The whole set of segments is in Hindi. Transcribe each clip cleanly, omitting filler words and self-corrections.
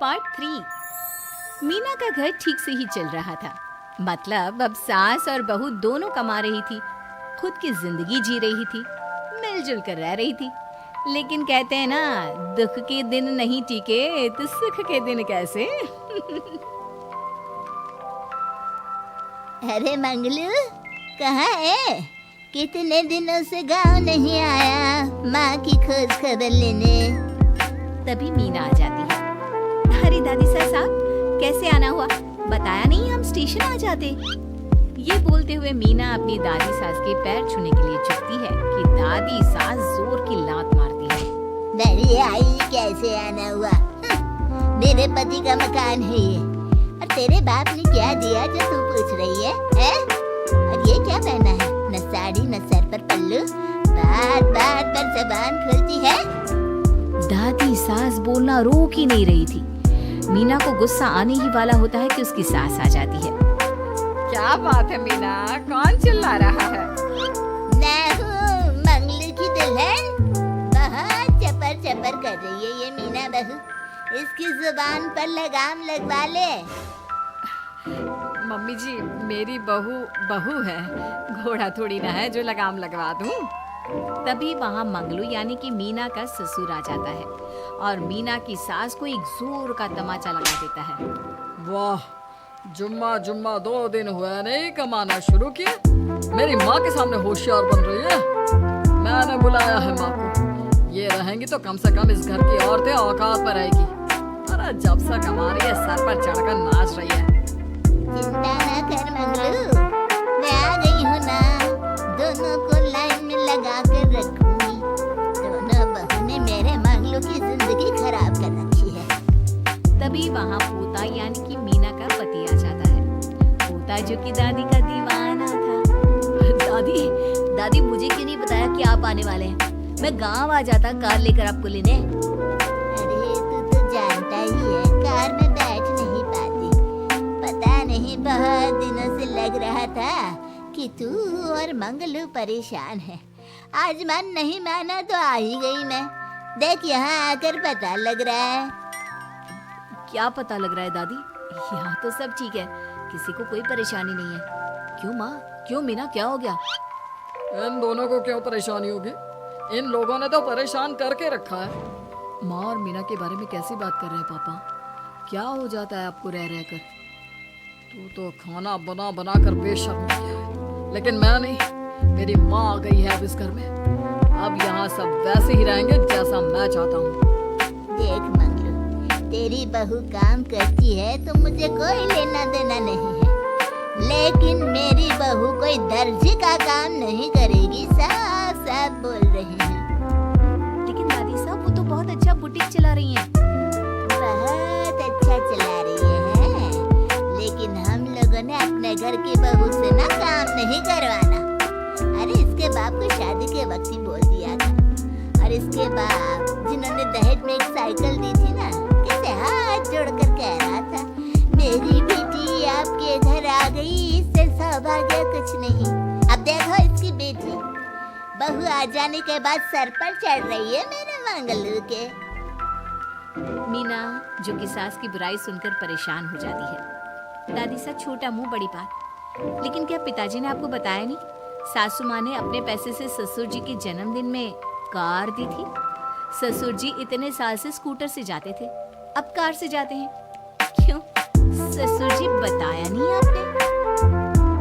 पार्ट 3। मीना का घर ठीक से ही चल रहा था। मतलब अब सास और बहू दोनों कमा रही थी, खुद की जिंदगी जी रही थी, मिलजुल कर रह रही थी। लेकिन कहते हैं ना, दुख के दिन नहीं टीके तो सुख के दिन कैसे। अरे मंगलू, कहाँ है? कितने दिनों से गांव नहीं आया माँ की खोज खबर लेने। तभी मीना आ जाती है। अरे दादी साहब, कैसे आना हुआ? बताया नहीं, हम स्टेशन आ जाते। ये बोलते हुए मीना अपनी दादी सास के पैर छूने के लिए झुकती है कि दादी सास जोर की लात मारती है। बड़ी आई, कैसे आना हुआ? मेरे पति का मकान है ये, और तेरे बाप ने क्या दिया जो तू पूछ रही है? और ये क्या पहना है? न साड़ी न सर पर पल्लू, बात बात पर जबान खुलती है। दादी सास बोलना रोक ही नहीं रही थी। मीना को गुस्सा आने ही वाला होता है कि उसकी सास आ जाती है। क्या बात है मीना, कौन चिल्ला रहा है? मैं हूँ मंगलू की दुल्हन। बहुत चपर चपर कर रही है ये मीना बहू, इसकी जुबान पर लगाम लगवा ले। मम्मी जी, मेरी बहू है, घोड़ा थोड़ी ना है जो लगाम लगवा दूं। तभी वहाँ मंगलू यानी कि मीना का ससुर आ जाता है और मीना की सास को एक जोर का तमाचा लगा देता है। वाह, जुम्मा 2 दिन हुआ नहीं कमाना शुरू किया, मेरी माँ के सामने होशियार बन रही है। मैंने बुलाया है माँ को, ये रहेंगी तो कम से कम इस घर की औरतें औकात पर रहेगी। अरे जब से कमा रही है सर पर चढ़कर नाच रही है। चिंता ना कर मंगलू, मैं आ गई हूँ ना। दोनों को लाइन में लगा कर रखूंगी। दोनों बहू ने मेरे मंगलू की जिंदगी खराब कर रखी है। तभी वहाँ पोता यानी कि मीना का पति आ जाता है। पोता जो कि दादी का दीवाना था। दादी मुझे क्यों नहीं बताया कि आप आने वाले हैं? मैं गांव आ जाता कार लेकर आपको लेने। अरे तू तो जानता ही है, कार में बैठ नहीं पाती। पता नहीं, बहुत दिनों से लग रहा था कि तू और मंगलू परेशान है। आज मन नहीं माना तो आ ही गई मैं। देख, यहाँ आकर पता लग रहा है। क्या पता लग रहा है दादी? यहाँ तो सब ठीक है, किसी को कोई परेशानी नहीं है। क्यों माँ, क्यों मीना, क्या हो गया? इन दोनों को क्यों परेशानी होगी? इन लोगों ने तो परेशान करके रखा है। माँ और मीना के बारे में कैसी बात कर रहे हैं पापा? क्या हो जाता है आपको रह रहकर? तू तो खाना बना बना कर बेशर्म हो गया है, लेकिन मैं नहीं। मेरी माँ आ गई है अब इस घर में। अब यहाँ सब वैसे ही रहेंगे जैसा मैं चाहता हूँ। देख मंगलू, तेरी बहू काम करती है तो मुझे कोई लेना देना नहीं है, लेकिन मेरी बहू कोई दर्जी का काम नहीं करेगी। साफ साफ बोल रही हैं। लेकिन दादी साहब, वो तो बहुत अच्छा बुटीक चला रही हैं। बहुत अच्छा चला रही है, लेकिन हम लोगों ने अपने घर की बहू से ना काम नहीं करवाना। अरे इसके बाप को शादी के वक्त ही बोल दिया था। और इसके बाप जिन्होंने दहेज में एक साइकिल दी थी ना, इसे हाथ जोड़कर कह रहा था, मेरी बेटी आपके घर आ गई, इससे सौभाग्य कुछ नहीं। अब देखो इसकी बेटी, बहू आ जाने के बाद सर पर चढ़ रही है मेरे मंगलू के। मीना जो कि सास की बुराई सुनकर परेशान हो जाती है। दादी सा, छोटा मुंह बड़ी बात। लेकिन क्या पिताजी ने आपको बताया नहीं? सासू माँ ने अपने पैसे से ससुर जी के जन्मदिन में कार दी थी। ससुर जी इतने साल से स्कूटर से जाते थे, अब कार से जाते हैं। क्यों ससुर जी, बताया नहीं आपने?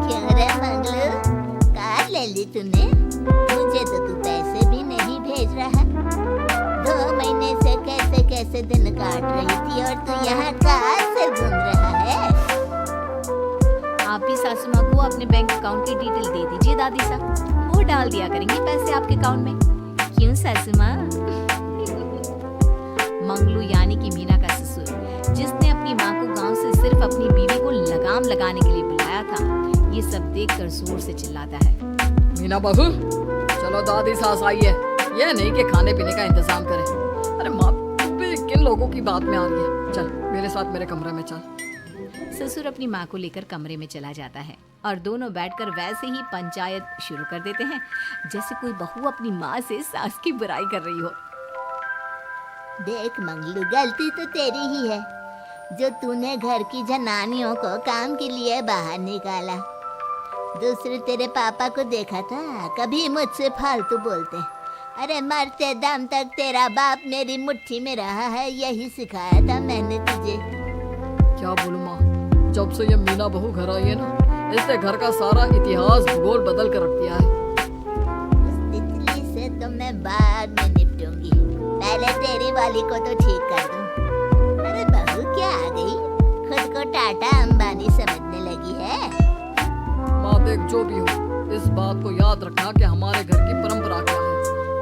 क्यों रे मंगलू, कार ले ली तूने? मुझे तो तू पैसे भी नहीं भेज रहा। 2 महीने से कैसे कैसे दिन काट रही थी और तू यहाँ कार से घूम रहा है। आप ही सासू माँ को अपने बैंक अकाउंट की डिटेल दे दीजिए दादी साहब, वो डाल दिया करेंगे पैसे आपके अकाउंट में। क्यों सासू माँ? मंगलू यानी कि मीना का ससुर, जिसने अपनी माँ को गांव से सिर्फ अपनी बीवी को लगाम लगाने के लिए बुलाया था, ये सब देखकर जोर से चिल्लाता है। मीना बहू, चलो दादी सास आई है, ये नहीं कि खाने पीने का इंतजाम करे। अरे माँ, तू भी किन लोगों की बात में आ रही है? चल मेरे साथ मेरे कमरे में चल। ससुर अपनी माँ को लेकर कमरे में चला जाता है और दोनों बैठकर वैसे ही पंचायत शुरू कर देते हैं जैसे कोई बहू अपनी माँ से सास की बुराई कर रही हो। देख मंगलू, गलती तो तेरी ही है। जो तूने घर की जनानियों को काम के लिए बाहर निकाला। दूसरे तेरे पापा को देखा था, कभी मुझसे फालतू बोलते। अरे मरते दम तक तेरा बाप मेरी मुट्ठी में रहा है, यही सिखाया था मैंने तुझे। क्या बोलूं माँ, जब से ये मीना बहू घर आई है ना, इसने घर का सारा इतिहास भूगोल बदल कर रख दिया है। उस तितली से तो मैं बाद में निपटूंगी, पहले तेरी वाली को तो ठीक कर दूं। अरे बहू क्या आ गई, खुद को टाटा अंबानी समझने लगी है। माँ देख, जो भी हो, इस बात को याद रखना कि हमारे घर की परंपरा क्या है।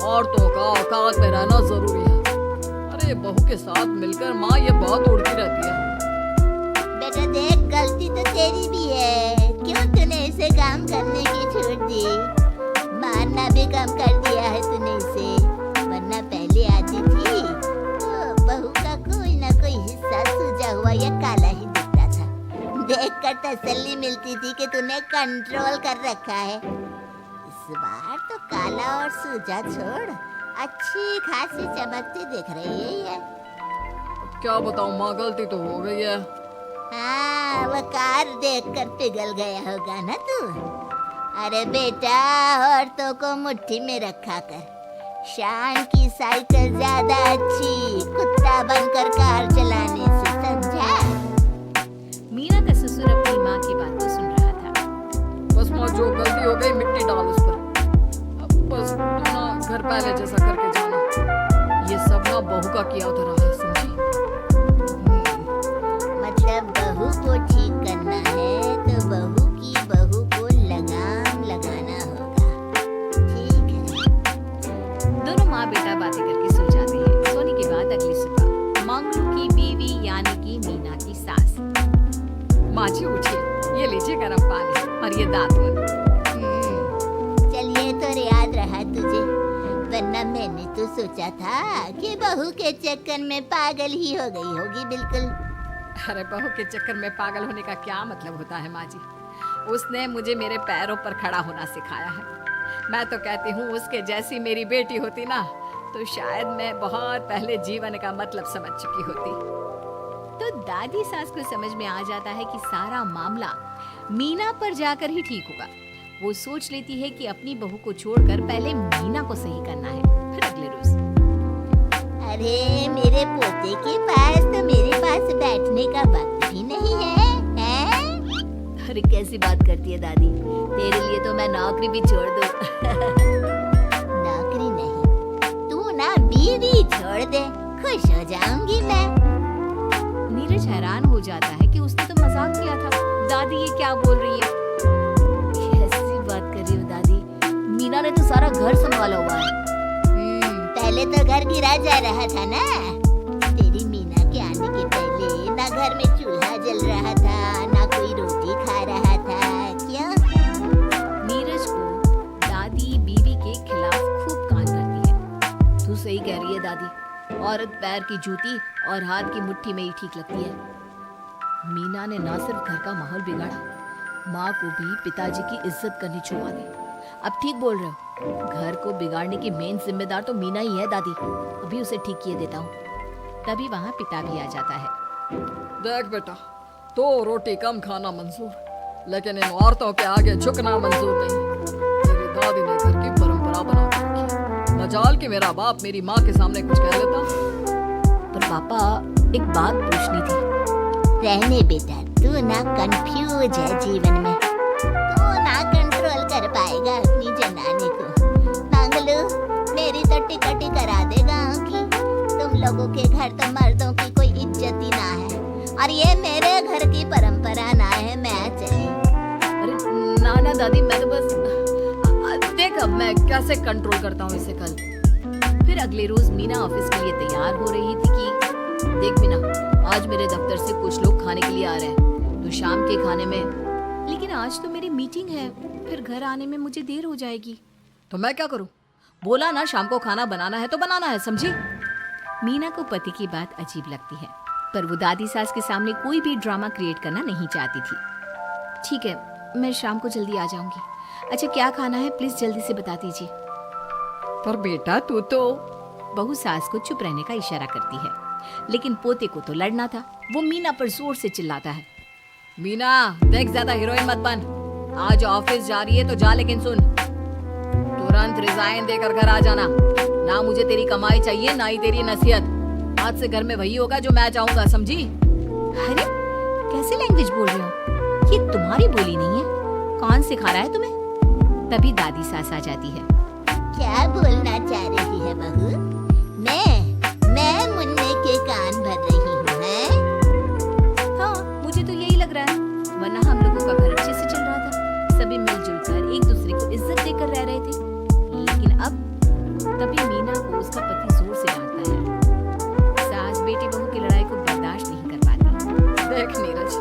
औरतों का औकात में रहना जरूरी है। अरे बहू के साथ मिलकर माँ ये बहुत उड़ती रहती है। बेटा देख, गलती तो तेरी भी है, क्यों तूने इसे काम करने की छूट दी। मारना भी कम कर दिया है तूने इसे, वरना पहले आती थी तो बहू का कोई ना कोई हिस्सा सूजा हुआ या काला ही दिखता था। देखकर तसल्ली मिलती थी कि तूने कंट्रोल कर रखा है। इस बार तो काला और सूजा छोड़, अच्छी खासी चमकती दिख रही है ये। क्या बताऊं माँ, गलती तो हो गई है। हाँ, वो कार देखकर पिघल गया होगा ना तू। अरे बेटा, औरतों को मुट्ठी में रखा कर, शान की साइकिल ज्यादा अच्छी कुत्ता बनकर कार चलाने से, समझा। मीना का ससुर अपनी माँ की बात को सुन रहा था। बस माँ, जो गलती हो गई मिट्टी डाल उस पर। अब बस तू ना घर पहले जैसा करके जाना। ये सब ना बहू का किया धरा है, समझी। मतलब बहू को ठीक करना है तो बहू को लगाम लगाना होगा, ठीक है। दोनों माँ बेटा बातें करके सो जाते हैं। सोने के बाद अगली सुबह मंगलू की बीवी यानी कि मीना की सास, माँ जी उठिए, ये लीजिए गर्म पानी और ये दातुन। चलिए, तो याद रहा तुझे, वरना मैंने तो सोचा था कि बहू के चक्कर में पागल ही हो गई होगी बिल्कुल। अरे बहू के चक्कर में पागल होने का क्या मतलब होता है माँ जी, उसने मुझे मेरे पैरों पर खड़ा होना सिखाया है। मैं तो कहती हूँ उसके जैसी मेरी बेटी होती ना, तो शायद मैं बहुत पहले जीवन का मतलब समझ चुकी होती। तो दादी सास को समझ में आ जाता है कि सारा मामला मीना पर जाकर ही ठीक होगा। वो सोच लेती है कि अपनी बहू को छोड़कर पहले मीना को सही करना है। फिर अगले रोज, अरे मेरे पोते के पास तो मेरे पास बैठने का वक्त भी नहीं है, हैं? अरे कैसी बात करती है दादी, तेरे लिए तो मैं नौकरी भी छोड़ दूं। नौकरी नहीं, तू ना बीवी छोड़ दे, खुश हो जाऊंगी मैं। नीरज हैरान हो जाता है कि उसने तो मजाक किया था। दादी ये क्या बोल रही है, कैसी बात कर रही हो दादी, मीना ने तो सारा घर संभाला हुआ है। पहले तो घर गिरा जा रहा था ना, तेरी मीना के आने के पहले ना घर में चूल्हा जल रहा था, ना कोई रोटी खा रहा था, क्यों? नीरज को दादी बीवी के खिलाफ खूब कान करती है। तू सही कह रही है दादी, औरत पैर की जूती और हाथ की मुट्ठी में ही ठीक लगती है। मीना ने ना सिर्फ घर का माहौल बिगाड़ा, माँ को भी पिताजी की इज्जत करनी छुपा दी। अब ठीक बोल रहे हो, घर को बिगाड़ने की मेन जिम्मेदार तो मीना ही है दादी, अभी उसे ठीक किए देता हूँ। तभी वहाँ पिता भी आ जाता है। देख बेटा, तो रोटी कम खाना मंजूर, लेकिन इन औरतों के आगे झुकना मंजूर नहीं। मेरी दादी ने घर की परंपरा बना के रखी, मजाल कि मेरा बाप मेरी माँ के सामने कुछ कह लेता। पर पापा, एक बात पूछनी थी। रहने बेटा, तू ना कंफ्यूज है जीवन में, तू ना कंट्रोल कर पाएगा अपनी जनानी को। मंगलू, मेरी तो टिकट ही करा दे गाँव की। तुम लोगों के घर तो मर्दों की कोई इज्जत ही ना है, और ये मेरे घर की परंपरा ना है, मैं चली। अरे ना ना दादी, मैं तो बस देख अब मैं कैसे कंट्रोल करता हूँ इसे कल। फिर अगले रोज मीना ऑफिस के लिए तैयार हो रही थी कि देख मीना, आज मेरे दफ्तर से कुछ लोग खाने के लिए आ रहे हैं, तो शाम के खाने में, लेकिन आज तो मेरी मीटिंग है, फिर घर आने में मुझे देर हो जाएगी। तो मैं क्या करूँ? बोला ना शाम को खाना बनाना है तो बनाना है, समझी। मीना को पति की बात अजीब लगती है, पर वो दादी सास के सामने कोई भी ड्रामा क्रिएट करना नहीं चाहती थी। ठीक है, मैं शाम को जल्दी आ जाऊंगी। अच्छा क्या खाना है प्लीज जल्दी से बता दीजिए। पर बेटा तू तो। बहू सास को चुप रहने का इशारा करती है। लेकिन पोते को तो लड़ना था। वो मीना पर जोर से चिल्लाता है। मीना देख, ज्यादा हीरोइन मत बन। आज ऑफिस जा रही है तो जा, लेकिन सुन, तुरंत रिजाइन देकर घर आ जाना। ना मुझे तेरी कमाई चाहिए, ना ही तेरी नसीहत। आज से घर में वही होगा जो मैं चाहूंगा, समझी? अरे कैसे लैंग्वेज बोल रहे हो? ये तुम्हारी बोली नहीं है। कौन सिखा रहा है तुम्हें? तभी दादी सास आ जाती है। क्या बोलना चाह रही है बहू? मैं मुन्ने के कान भर रही हूँ, हैं? हाँ, मुझे तो यही लग रहा है, वरना हम लोगों का घर अच्छे से चल रहा था। सभी मिलजुल कर एक दूसरे को इज्जत देकर रह रहे थे। लेकिन अब तभी मीना को उसका पति जोर से डांटता है। सास बेटी बहू की लड़ाई को बर्दाश्त नहीं कर पाती। देख नीरज,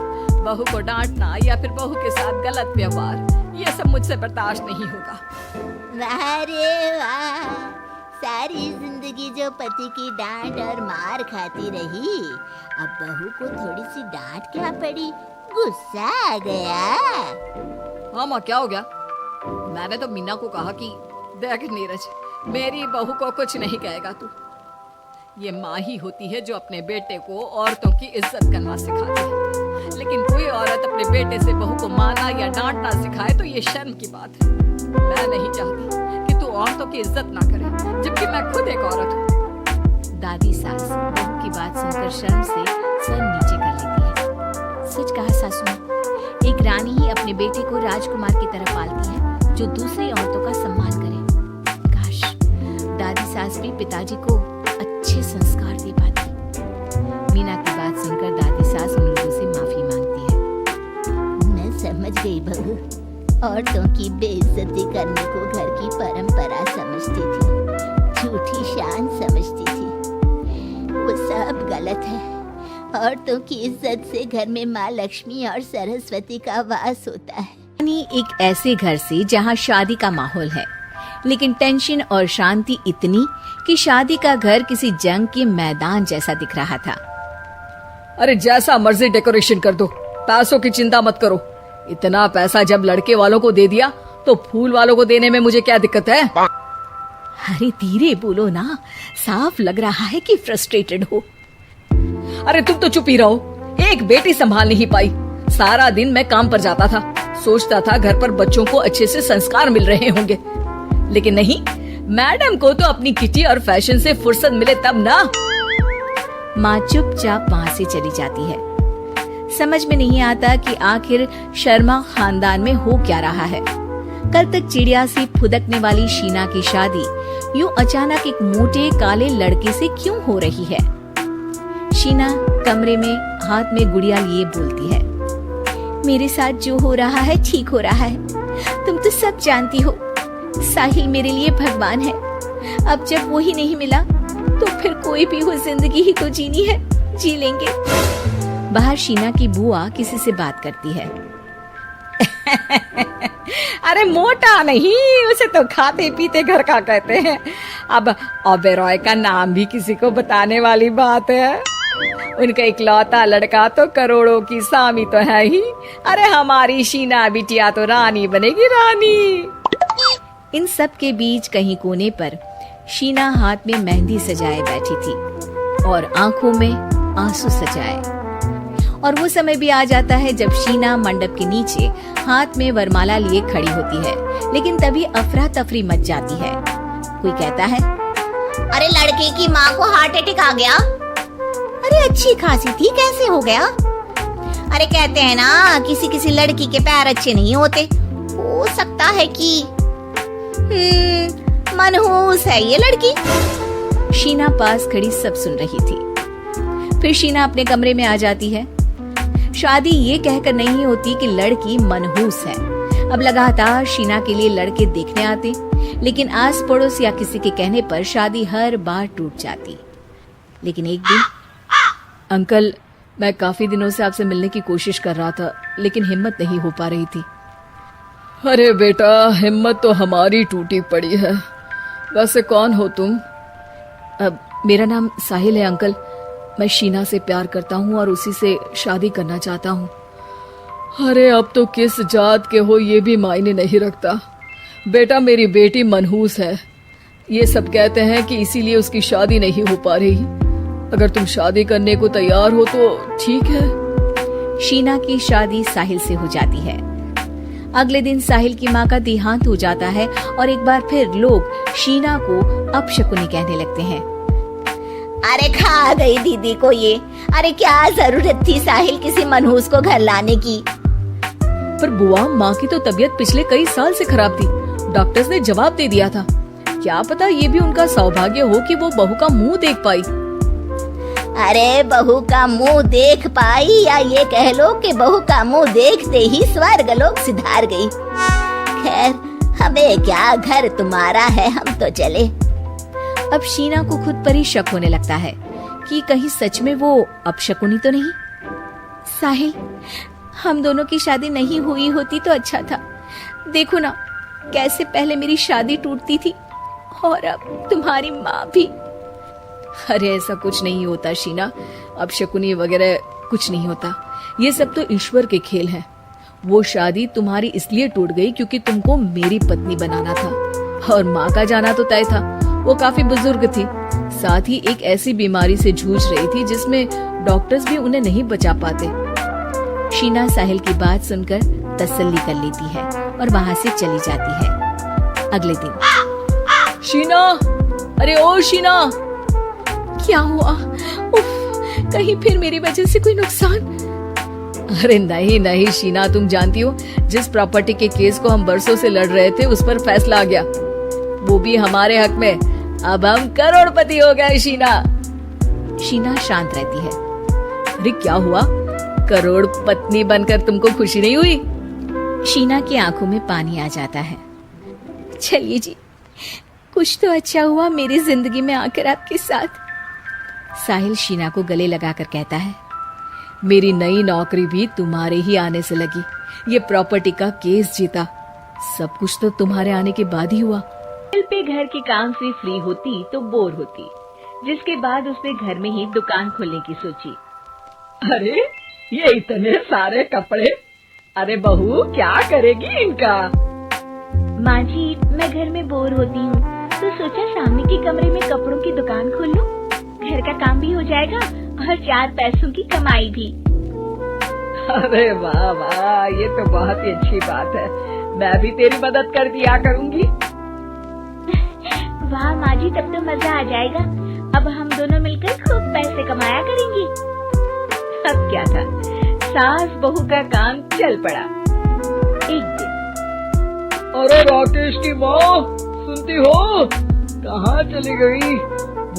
बहू को डांटना या फिर बहू के साथ गलत व्यवहार, ये सब मुझसे बर्दाश्त नहीं होगा। वाह रे वाह, सारी जिंदगी जो पति की डांट और मार खाती रही, अब बहू को थोड़ी सी डांट क्या पड़ी, गुस्सा आ गया। हाँ माँ, क्या हो गया? मैंने तो मीना को कहा कि देख नीरज, मेरी बहू को कुछ नहीं कहेगा तू। ये माँ ही होती है जो अपने बेटे को औरतों की इज्जत करना सिखाती है। लेकिन कोई औरत अपने बेटे से बहू को मारना या डांटना सिखाए तो ये शर्म की बात है। मैं नहीं चाहती कि तू औरतों की इज्जत ना करे, जबकि मैं खुद एक औरत हूँ। दादी सास बहू की बात सुनकर शर्म से सर नीचे कर लेती है। सच कहा सासू माँ, एक रानी ही अपने बेटे को राजकुमार की तरह पालती है, जो दूसरी औरतों का सम्मान करे। काश दादी सास भी पिताजी को अच्छे संस्कार दे पाती। मीना की बात सुनकर दादी सास उन लोगों से माफी मांगती है। मैं समझ गई बहू, औरतों की बेइज्जती करने को घर की परंपरा समझती थी, झूठी शान समझती थी। वो सब गलत है। औरतों की इज्जत से घर में माँ लक्ष्मी और सरस्वती का वास होता है। यानी एक ऐसे घर से जहाँ शादी का माहौल है, लेकिन टेंशन और शांति इतनी कि शादी का घर किसी जंग के मैदान जैसा दिख रहा था। अरे जैसा मर्जी डेकोरेशन कर दो, पैसों की चिंता मत करो। इतना पैसा जब लड़के वालों को दे दिया तो फूल वालों को देने में मुझे क्या दिक्कत है? अरे धीरे बोलो ना, साफ लग रहा है कि फ्रस्ट्रेटेड हो। अरे तुम तो चुप ही रहो। एक बेटी संभाल नहीं पाई। सारा दिन मैं काम पर जाता था, सोचता था घर पर बच्चों को अच्छे से संस्कार मिल रहे होंगे, लेकिन नहीं, मैडम को तो अपनी किटी और फैशन से फुर्सत मिले तब ना। माँ चुपचाप वहाँ से चली जाती है। समझ में नहीं आता कि आखिर शर्मा खानदान में हो क्या रहा है। कल तक चिड़िया सी फुदकने वाली शीना की शादी यूं अचानक एक मोटे काले लड़के से क्यों हो रही है? शीना कमरे में हाथ में गुड़िया लिए बोलती है, मेरे साथ जो हो रहा है ठीक हो रहा है। तुम तो सब जानती हो, साहिल मेरे लिए भगवान है। अब जब वो ही नहीं मिला तो फिर कोई भी हो, जिंदगी ही तो जीनी है, जी लेंगे। बाहर शीना की बुआ किसी से बात करती है। अरे मोटा नहीं, उसे तो खाते पीते घर का कहते हैं। अब ओबेरॉय का नाम भी किसी को बताने वाली बात है। उनका इकलौता लड़का तो करोड़ों की सामी तो है ही। अरे हमारी शीना बिटिया तो रानी बनेगी, रानी। इन सब के बीच कहीं कोने पर शीना हाथ में मेहंदी सजाए बैठी थी और आंखों में आंसू सजाए। और वो समय भी आ जाता है जब शीना मंडप के नीचे हाथ में वरमाला लिए खड़ी होती है, लेकिन तभी अफरा तफरी मच जाती है। कोई कहता है, अरे लड़के की माँ को हार्ट अटैक आ गया। अरे अच्छी खासी थी, कैसे हो गया? अरे कहते हैं ना, किसी किसी लड़की के पैर अच्छे नहीं होते। हो सकता है कि मनहूस है ये लड़की। शीना पास खड़ी सब सुन रही थी। फिर शीना अपने कमरे में आ जाती है। शादी ये कहकर नहीं होती कि लड़की मनहूस है। अब लगातार शीना के लिए लड़के देखने आते, लेकिन आस पड़ोस या किसी के कहने पर शादी हर बार टूट जाती। लेकिन एक दिन, अंकल, मैं काफी दिनों से आपसे मिलने की कोशिश कर रहा था, लेकिन हिम्मत नहीं हो पा रही थी। अरे बेटा, हिम्मत तो हमारी टूटी पड़ी है। वैसे कौन हो तुम? अब मेरा नाम साहिल है अंकल। मैं शीना से प्यार करता हूँ और उसी से शादी करना चाहता हूँ। अरे अब तो किस जात के हो ये भी मायने नहीं रखता। बेटा, मेरी बेटी मनहूस है। ये सब कहते हैं कि इसीलिए उसकी शादी नहीं हो पा रही। अगर तुम शादी करने को तैयार हो तो ठीक है। शीना की शादी साहिल से हो जाती है। अगले दिन साहिल की माँ का देहांत हो जाता है और एक बार फिर लोग शीना को अपशकुनी कहने लगते हैं। अरे खा गई दीदी को ये। अरे क्या जरूरत थी साहिल किसी मनहूस को घर लाने की। पर बुआ, माँ की तो तबीयत पिछले कई साल से खराब थी। डॉक्टर्स ने जवाब दे दिया था। क्या पता ये भी उनका सौभाग्य हो कि वो बहू का मुंह देख पाई। अरे बहू का मुंह देख पाई या ये कह लो कि बहू का मुंह देखते ही स्वर्ग लोक सिधार गई। खैर हमें क्या, घर तुम्हारा है, हम तो चले। अब शीना को खुद पर ही शक होने लगता है कि कहीं सच में वो अपशकुनी तो नहीं। साहिल, हम दोनों की शादी नहीं हुई होती तो अच्छा था। देखो ना कैसे पहले मेरी शादी टूटती थी और अब तुम्हारी माँ भी। अरे ऐसा कुछ नहीं होता शीना, अपशकुनी वगैरह कुछ नहीं होता। ये सब तो ईश्वर के खेल हैं। वो शादी तुम्हारी इसलिए टूट गई क्योंकि तुमको मेरी पत्नी बनाना था और माँ का जाना तो तय था। वो काफी बुजुर्ग थी, साथ ही एक ऐसी बीमारी से जूझ रही थी जिसमें डॉक्टर्स भी उन्हें नहीं बचा पाते। शीना साहिल की बात सुनकर तसल्ली कर लेती है और वहाँ से चली जाती है। अगले दिन शीना, अरे ओ शीना। क्या हुआ? उफ, कहीं फिर मेरी वजह से कोई नुकसान? अरे नहीं नहीं शीना, तुम जानती हो जिस प्रॉपर्टी के केस को हम बरसों से लड़ रहे थे उस पर फैसला आ गया, वो भी हमारे हक में। अब हम करोड़पति हो गए शीना। शीना शांत रहती है। अरे क्या हुआ? करोड़ पत्नी बनकर तुमको खुशी नहीं हुई? शीना की आंखों में पानी आ जाता है। चलिए जी, कुछ तो अच्छा हुआ मेरी जिंदगी में आकर आपके साथ। साहिल शीना को गले लगाकर कहता है, मेरी नई नौकरी भी तुम्हारे ही आने से लगी। ये प्रॉपर्टी का केस जीता, सब कुछ तो तुम्हारे आने के बाद ही हुआ। दिल पे घर के काम से फ्री होती तो बोर होती, जिसके बाद उसने घर में ही दुकान खोलने की सोची। अरे ये इतने सारे कपड़े, अरे बहू क्या करेगी इनका? माँ जी, मैं घर में बोर होती हूँ तो सोचा सामने के कमरे में कपड़ों की दुकान खोल लूं। घर का काम भी हो जाएगा और 4 पैसों की कमाई भी। अरे वाह वाह, ये तो बहुत ही अच्छी बात है। मैं भी तेरी मदद कर दिया करूँगी। वाह माँ जी, तब तो मजा आ जाएगा। अब हम दोनों मिलकर खूब पैसे कमाया करेंगे। अब क्या था, सास बहू का काम चल पड़ा। एक दिन, अरे राकेश की माँ, सुनती हो? कहाँ चली गई?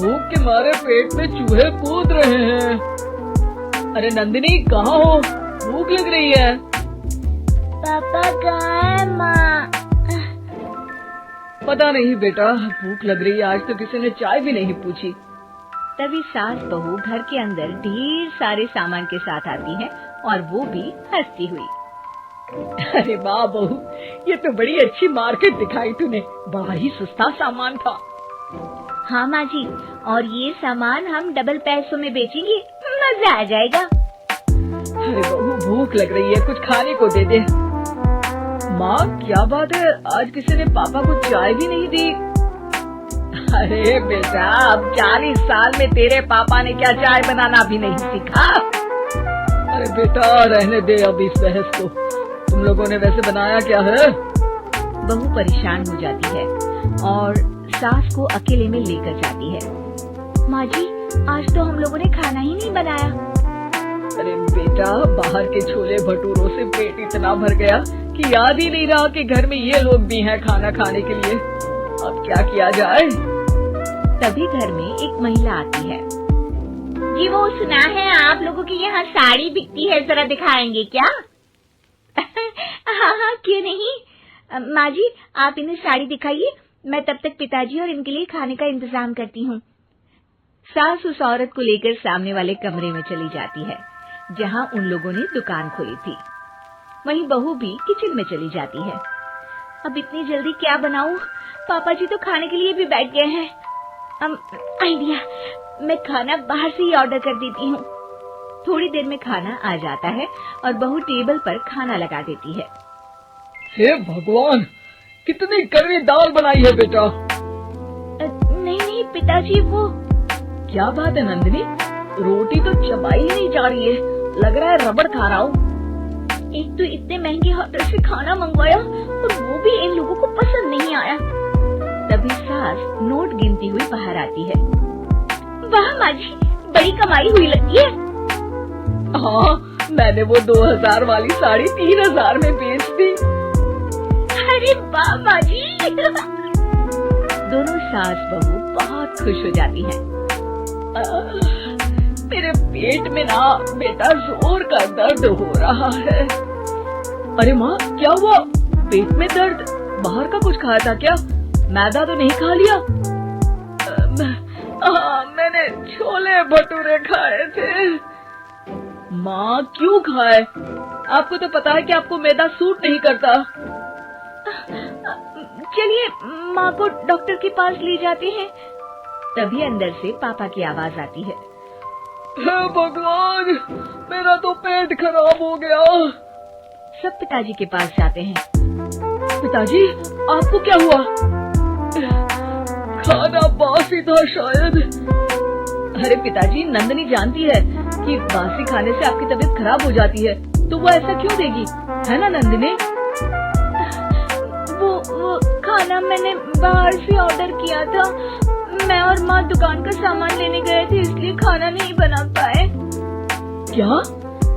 भूख के मारे पेट में चूहे कूद रहे हैं। अरे नंदिनी, कहाँ हो? भूख लग रही है। पापा कहाँ है माँ? पता नहीं बेटा, भूख लग रही है। आज तो किसी ने चाय भी नहीं पूछी। तभी सास बहू घर के अंदर ढेर सारे सामान के साथ आती हैं और वो भी हंसती हुई। अरे वाह बहू, ये तो बड़ी अच्छी मार्केट दिखाई तूने। बड़ा ही सस्ता सामान था। हाँ माँ जी, और ये सामान हम डबल पैसों में बेचेंगे, मजा आ जाएगा। अरे बहू, भूख लग रही है, कुछ खाने को दे दे। माँ क्या बात है, आज किसी ने पापा को चाय भी नहीं दी? अरे बेटा, अब 40 साल में तेरे पापा ने क्या चाय बनाना भी नहीं सीखा? अरे बेटा रहने दे अब इस बहस को। तुम लोगों ने वैसे बनाया क्या है? बहू परेशान हो जाती है और सास को अकेले में लेकर जाती है। माँ जी, आज तो हम लोगों ने खाना ही नहीं बनाया। अरे बेटा, बाहर के छोले भटूरों से पेट इतना भर गया कि याद ही नहीं रहा कि घर में ये लोग भी हैं खाना खाने के लिए। अब क्या किया जाए? तभी घर में एक महिला आती है। जी वो सुना है आप लोगों की यहाँ साड़ी बिकती है, जरा दिखाएंगे क्या? हाँ हाँ, क्यों नहीं। माँ जी, आप इन्हें साड़ी दिखाइए, मैं तब तक पिताजी और इनके लिए खाने का इंतजाम करती हूँ। सास उस औरत को लेकर सामने वाले कमरे में चली जाती है जहाँ उन लोगों ने दुकान खोली थी। वहीं बहू भी किचन में चली जाती है। अब इतनी जल्दी क्या बनाऊं? पापा जी तो खाने के लिए भी बैठ गए हैं। आइडिया, मैं खाना बाहर से ही ऑर्डर कर देती हूँ। थोड़ी देर में खाना आ जाता है और बहू टेबल पर खाना लगा देती है। हे भगवान, कितनी कड़वी दाल बनाई है बेटा। नहीं नहीं पिताजी, वो क्या बात है नंदिनी, रोटी तो चबाई ही नहीं जा रही है, लग रहा है रबड़ खा रहा हूँ। एक तो इतने महंगे होटल से खाना मंगवाया और वो भी इन लोगों को पसंद नहीं आया। तभी सास नोट गिनती हुई बाहर आती है। वाह माँ जी, बड़ी कमाई हुई लगती है। हाँ, मैंने वो 2000 वाली साड़ी 3000 में बेच दी। अरे वाह माँ जी। दोनों सास बहू बहुत खुश हो जाती हैं। मेरे पेट में ना बेटा जोर का दर्द हो रहा है। अरे माँ, क्या हुआ? पेट में दर्द? बाहर का कुछ खाया था क्या? मैदा तो नहीं खा लिया? मैंने छोले भटूरे खाए थे। माँ, क्यों खाए? आपको तो पता है कि आपको मैदा सूट नहीं करता। चलिए माँ को डॉक्टर के पास ले जाते हैं। तभी अंदर से पापा की आवाज आती है। हे भगवान, मेरा तो पेट खराब हो गया। सब पिताजी के पास जाते हैं। पिताजी, आपको क्या हुआ? खाना बासी था शायद। अरे पिताजी, नंदनी जानती है कि बासी खाने से आपकी तबीयत खराब हो जाती है, तो वो ऐसा क्यों देगी, है ना नंदिनी? वो खाना मैंने बाहर से ऑर्डर किया था। मैं और माँ दुकान का सामान लेने गए थे, इसलिए खाना नहीं बना पाए। क्या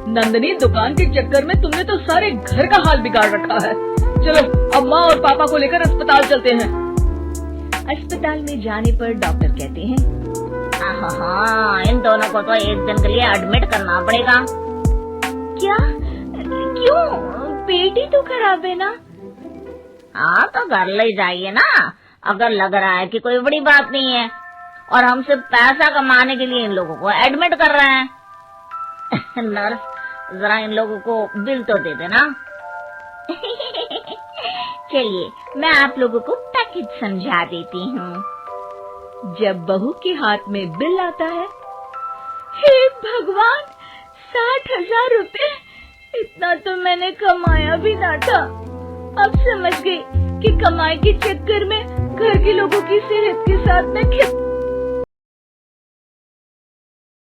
नंदनी, दुकान के चक्कर में तुमने तो सारे घर का हाल बिगाड़ रखा है। चलो अब माँ और पापा को लेकर अस्पताल चलते हैं। अस्पताल में जाने पर डॉक्टर कहते हैं, हाँ, इन दोनों को तो एक दिन के लिए एडमिट करना पड़ेगा। क्या? क्यों? पेट ही तो खराब है ना। हाँ, तो घर ले जाइए ना, अगर लग रहा है कि कोई बड़ी बात नहीं है और हम सिर्फ पैसा कमाने के लिए इन लोगों को एडमिट कर रहे हैं। नर्स, जरा इन लोगों को बिल तो दे देना। चलिए मैं आप लोगों को पैकेज समझा देती हूँ। जब बहू के हाथ में बिल आता है, हे भगवान, 60,000 रुपए! इतना तो मैंने कमाया भी ना था। अब समझ गई कि कमाई के चक्कर में घर के लोगों की सेहत के साथ मैं